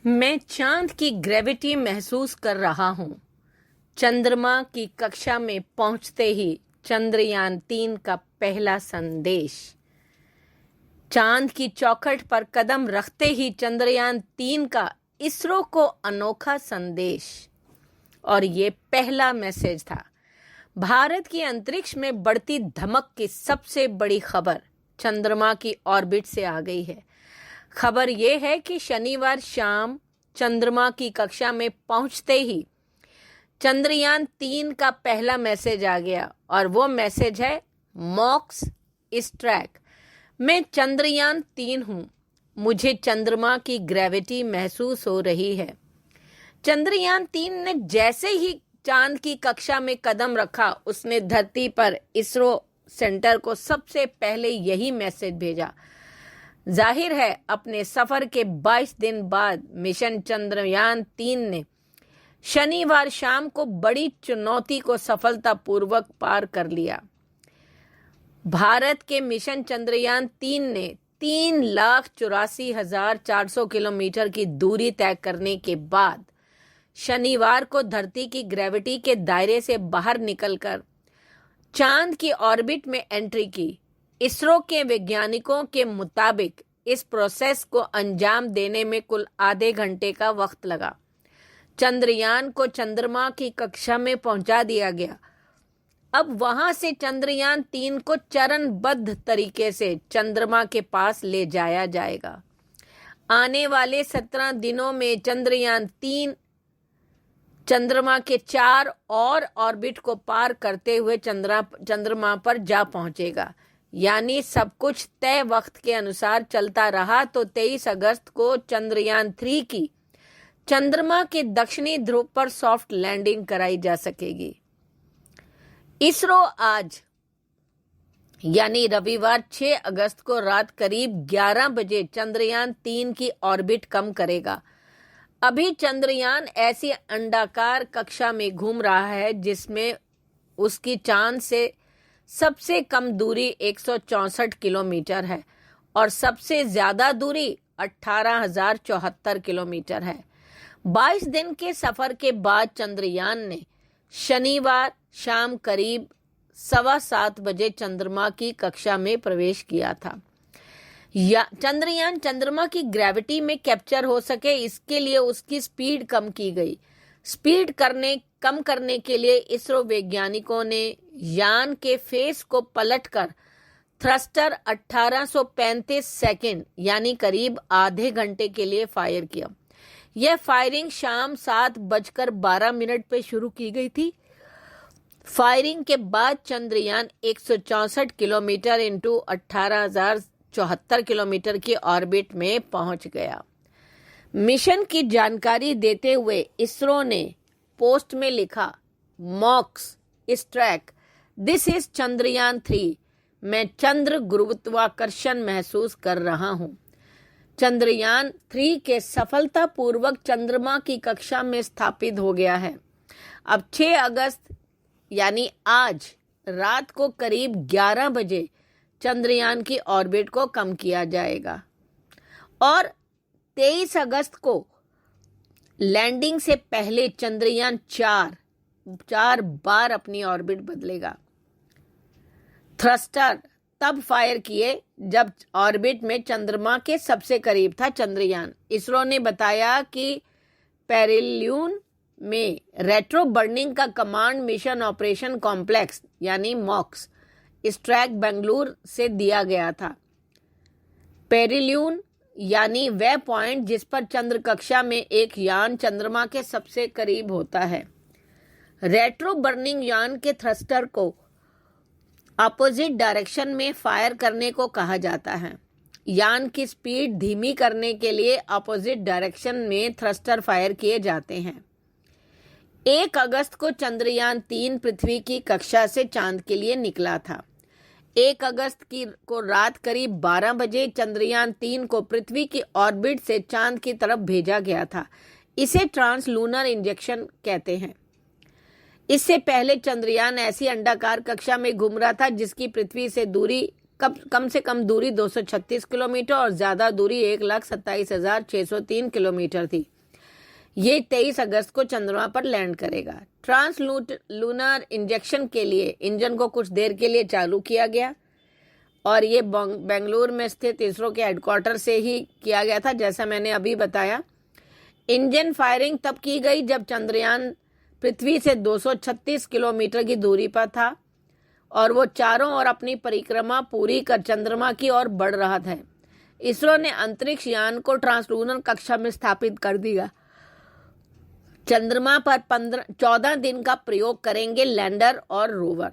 मैं चांद की ग्रेविटी महसूस कर रहा हूं। चंद्रमा की कक्षा में पहुंचते ही चंद्रयान 3 का पहला संदेश। चांद की चौखट पर कदम रखते ही चंद्रयान 3 का इसरो को अनोखा संदेश। और ये पहला मैसेज था। भारत की अंतरिक्ष में बढ़ती धमक की सबसे बड़ी खबर चंद्रमा की ऑर्बिट से आ गई है। खबर यह है कि शनिवार शाम चंद्रमा की कक्षा में पहुंचते ही चंद्रयान 3 का पहला मैसेज आ गया और वो मैसेज है मॉक्स इस ट्रैक। मैं चंद्रयान 3 हूं। मुझे चंद्रमा की ग्रेविटी महसूस हो रही है। चंद्रयान 3 ने जैसे ही चांद की कक्षा में कदम रखा उसने धरती पर इसरो सेंटर को सबसे पहले यही मैसेज भेजा। जाहिर है अपने सफर के 22 दिन बाद मिशन चंद्रयान 3 ने शनिवार शाम को बड़ी चुनौती को सफलतापूर्वक पार कर लिया। भारत के मिशन चंद्रयान 3 ने 3,84,400 किलोमीटर की दूरी तय करने के बाद शनिवार को धरती की ग्रेविटी के दायरे से बाहर निकलकर चांद की ऑर्बिट में एंट्री की। इसरो के वैज्ञानिकों के मुताबिक इस प्रोसेस को अंजाम देने में कुल आधे घंटे का वक्त लगा। चंद्रयान को चंद्रमा की कक्षा में पहुंचा दिया गया। अब वहां से चंद्रयान 3 को चरणबद्ध तरीके से चंद्रमा के पास ले जाया जाएगा। आने वाले 17 दिनों में चंद्रयान 3 चंद्रमा के 4 और ऑर्बिट को पार करते हुए चंद्रमा पर जा पहुंचेगा। यानी सब कुछ तय वक्त के अनुसार चलता रहा तो 23 अगस्त को चंद्रयान 3 की चंद्रमा के दक्षिणी ध्रुव पर सॉफ्ट लैंडिंग कराई जा सकेगी। इसरो आज यानी रविवार 6 अगस्त को रात करीब 11 बजे चंद्रयान 3 की ऑर्बिट कम करेगा। अभी चंद्रयान ऐसी अंडाकार कक्षा में घूम रहा है जिसमें उसकी चांद से सबसे कम दूरी 164 किलोमीटर है और सबसे ज्यादा दूरी 18,074 किलोमीटर है। 22 दिन के सफर के बाद चंद्रयान ने शनिवार शाम करीब 7:15 बजे चंद्रमा की कक्षा में प्रवेश किया था। चंद्रयान चंद्रमा की ग्रेविटी में कैप्चर हो सके इसके लिए उसकी स्पीड कम की गई। स्पीड कम करने के लिए इसरो वैज्ञानिकों ने यान के फेस को पलटकर थ्रस्टर 1835 सेकेंड यानी करीब आधे घंटे के लिए फायर किया। यह फायरिंग शाम 7:12 पे शुरू की गई थी। फायरिंग के बाद चंद्रयान 164 किलोमीटर इंटू 18,074 किलोमीटर की ऑर्बिट में पहुंच गया। मिशन की जानकारी देते हुए इसरो ने पोस्ट में लिखा, मॉक्स इस ट्रैक, दिस इज चंद्रयान 3। मैं चंद्र गुरुत्वाकर्षण महसूस कर रहा हूं। चंद्रयान 3 के सफलतापूर्वक चंद्रमा की कक्षा में स्थापित हो गया है। अब 6 अगस्त यानी आज रात को करीब 11 बजे चंद्रयान की ऑर्बिट को कम किया जाएगा और 23 अगस्त को लैंडिंग से पहले चंद्रयान 4 बार अपनी ऑर्बिट बदलेगा। थ्रस्टर तब फायर किए जब ऑर्बिट में चंद्रमा के सबसे करीब था चंद्रयान। इसरो ने बताया कि पेरिल्यून में रेट्रो बर्निंग का कमांड मिशन ऑपरेशन कॉम्प्लेक्स यानी मॉक्स इस ट्रैक बेंगलुरु से दिया गया था। पेरिल्यून यानी वह पॉइंट जिस पर चंद्र कक्षा में एक यान चंद्रमा के सबसे करीब होता है। रेट्रो बर्निंग यान के थ्रस्टर को अपोजिट डायरेक्शन में फायर करने को कहा जाता है। यान की स्पीड धीमी करने के लिए अपोजिट डायरेक्शन में थ्रस्टर फायर किए जाते हैं। 1 अगस्त को चंद्रयान 3 पृथ्वी की कक्षा से चांद के लिए निकला था। 1 अगस्त को रात करीब 12 बजे चंद्रयान 3 को पृथ्वी की ऑर्बिट से चांद की तरफ भेजा गया था। इसे ट्रांसलूनर इंजेक्शन कहते हैं। इससे पहले चंद्रयान ऐसी अंडाकार कक्षा में घूम रहा था जिसकी पृथ्वी से दूरी कम से कम दूरी 236 किलोमीटर और ज्यादा दूरी 1,27,603 किलोमीटर थी। ये 23 अगस्त को चंद्रमा पर लैंड करेगा। ट्रांस लूनर इंजेक्शन के लिए इंजन को कुछ देर के लिए चालू किया गया और ये बेंगलुरु में स्थित इसरो के हेडक्वार्टर से ही किया गया था, जैसा मैंने अभी बताया। इंजन फायरिंग तब की गई जब चंद्रयान पृथ्वी से 236 किलोमीटर की दूरी पर था और वो चारों ओर अपनी परिक्रमा पूरी कर चंद्रमा की ओर बढ़ रहा था। इसरो ने अंतरिक्ष यान को ट्रांसलूनर कक्षा में स्थापित कर दिया। चंद्रमा पर 14 दिन का प्रयोग करेंगे लैंडर और रोवर।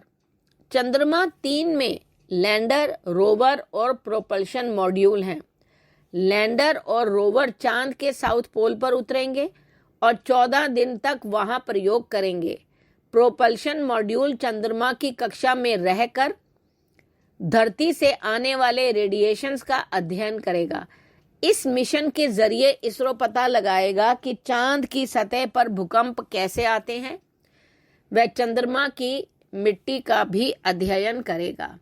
चंद्रमा 3 में लैंडर, रोवर और प्रोपल्शन मॉड्यूल हैं। लैंडर और रोवर चांद के साउथ पोल पर उतरेंगे और 14 दिन तक वहां प्रयोग करेंगे। प्रोपल्शन मॉड्यूल चंद्रमा की कक्षा में रहकर धरती से आने वाले रेडिएशंस का अध्ययन करेगा। इस मिशन के जरिए इसरो पता लगाएगा कि चांद की सतह पर भूकंप कैसे आते हैं। वह चंद्रमा की मिट्टी का भी अध्ययन करेगा।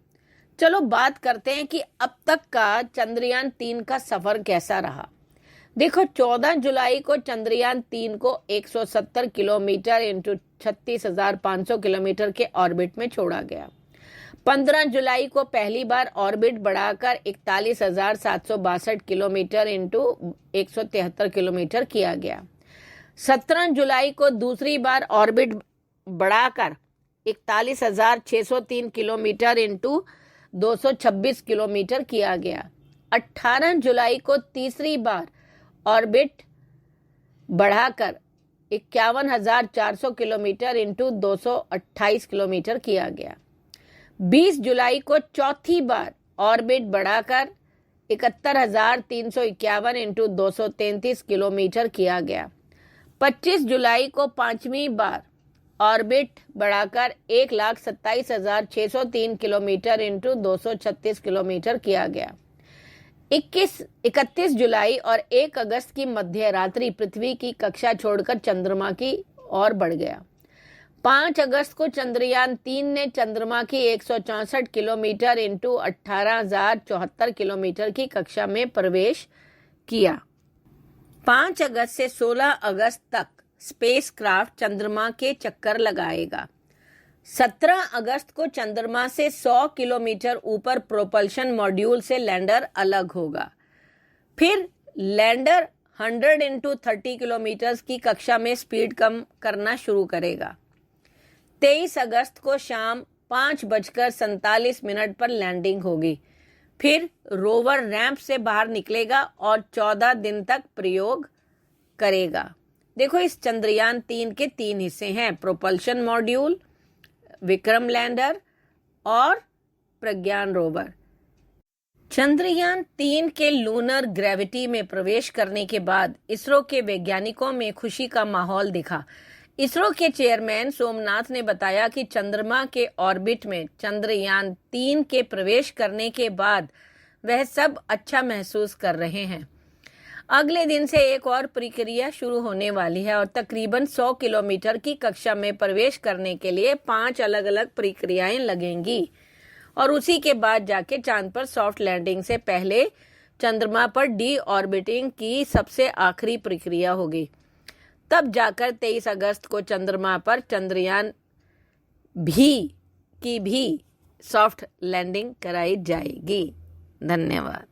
चलो बात करते हैं कि अब तक का चंद्रयान 3 का सफर कैसा रहा। देखो, 14 जुलाई को चंद्रयान 3 को 170 किलोमीटर इंटू 36,500 किलोमीटर के ऑर्बिट में छोड़ा गया। 15 जुलाई को पहली बार ऑर्बिट बढ़ाकर 41,762 किलोमीटर इंटू 173 किलोमीटर किया गया। 17 जुलाई को दूसरी बार ऑर्बिट बढ़ाकर 41,603 किलोमीटर इंटू 226 किलोमीटर किया गया। 18 जुलाई को तीसरी बार ऑर्बिट बढ़ाकर 51,400 किलोमीटर इंटू 228 किलोमीटर किया गया। 20 जुलाई को चौथी बार ऑर्बिट बढ़ाकर 71,351 इंटू 233 किलोमीटर किया गया। 25 जुलाई को पांचवी बार ऑर्बिट बढ़ाकर 1,27,603 किलोमीटर इंटू 236 किलोमीटर किया गया। 31 जुलाई और 1 अगस्त की मध्य रात्रि पृथ्वी की कक्षा छोड़कर चंद्रमा की ओर बढ़ गया। 5 अगस्त को चंद्रयान 3 ने चंद्रमा की 164 किलोमीटर इंटू 18,074 किलोमीटर की कक्षा में प्रवेश किया। 5 अगस्त से 16 अगस्त तक स्पेसक्राफ्ट चंद्रमा के चक्कर लगाएगा। 17 अगस्त को चंद्रमा से 100 किलोमीटर ऊपर प्रोपल्शन मॉड्यूल से लैंडर अलग होगा। फिर लैंडर 100 इंटू 30 किलोमीटर की कक्षा में स्पीड कम करना शुरू करेगा। 23 अगस्त को शाम 5:47 पर लैंडिंग होगी। फिर रोवर रैंप से बाहर निकलेगा और 14 दिन तक प्रयोग करेगा। देखो, इस चंद्रयान 3 के 3 हिस्से हैं: प्रोपल्शन मॉड्यूल, विक्रम लैंडर और प्रज्ञान रोवर। चंद्रयान 3 के लूनर ग्रेविटी में प्रवेश करने के बाद इसरो के वैज्ञानिकों में खुशी का माहौल दिखा। इसरो के चेयरमैन सोमनाथ ने बताया कि चंद्रमा के ऑर्बिट में चंद्रयान 3 के प्रवेश करने के बाद वह सब अच्छा महसूस कर रहे हैं। अगले दिन से एक और प्रक्रिया शुरू होने वाली है और तकरीबन 100 किलोमीटर की कक्षा में प्रवेश करने के लिए 5 अलग अलग प्रक्रियाएं लगेंगी और उसी के बाद जाके चांद पर सॉफ्ट लैंडिंग से पहले चंद्रमा पर डी ऑर्बिटिंग की सबसे आखिरी प्रक्रिया होगी। तब जाकर 23 अगस्त को चंद्रमा पर चंद्रयान भी सॉफ्ट लैंडिंग कराई जाएगी। धन्यवाद।